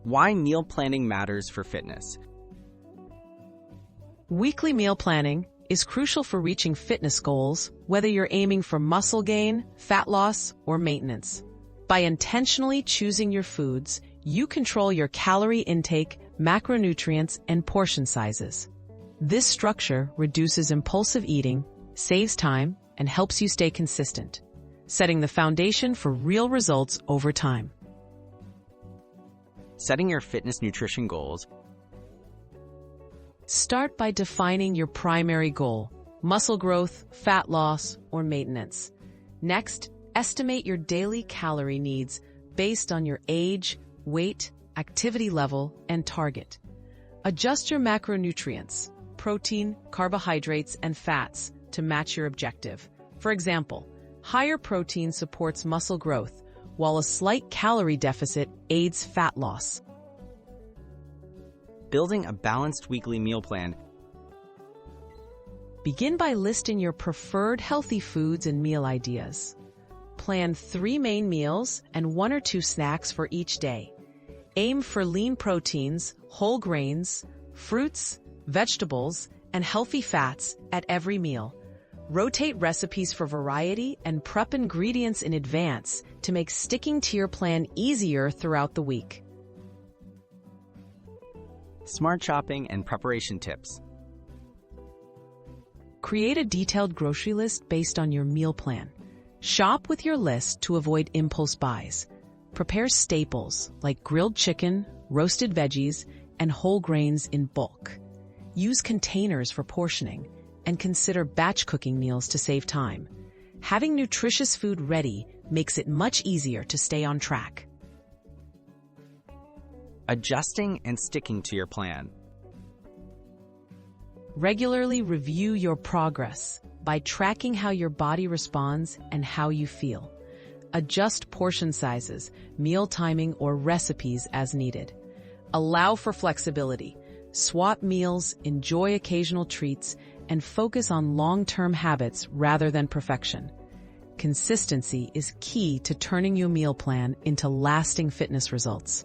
Why meal planning matters for fitness. Weekly meal planning is crucial for reaching fitness goals, whether you're aiming for muscle gain, fat loss, or maintenance. By intentionally choosing your foods, you control your calorie intake, macronutrients, and portion sizes. This structure reduces impulsive eating, saves time, and helps you stay consistent, setting the foundation for real results over time. Setting your fitness nutrition goals. Start by defining your primary goal: muscle growth, fat loss, or maintenance. Next, estimate your daily calorie needs based on your age, weight, activity level, and target. Adjust your macronutrients, protein, carbohydrates, and fats to match your objective. For example, higher protein supports muscle growth, while a slight calorie deficit aids fat loss. Building a balanced weekly meal plan. Begin by listing your preferred healthy foods and meal ideas. Plan 3 main meals and 1 or 2 snacks for each day. Aim for lean proteins, whole grains, fruits, vegetables, and healthy fats at every meal. Rotate recipes for variety and prep ingredients in advance to make sticking to your plan easier throughout the week. Smart shopping and preparation tips. Create a detailed grocery list based on your meal plan. Shop with your list to avoid impulse buys. Prepare staples like grilled chicken, roasted veggies, and whole grains in bulk. Use containers for portioning, and consider batch cooking meals to save time. Having nutritious food ready makes it much easier to stay on track. Adjusting and sticking to your plan. Regularly review your progress by tracking how your body responds and how you feel. Adjust portion sizes, meal timing, or recipes as needed. Allow for flexibility. Swap meals, enjoy occasional treats, and focus on long-term habits rather than perfection. Consistency is key to turning your meal plan into lasting fitness results.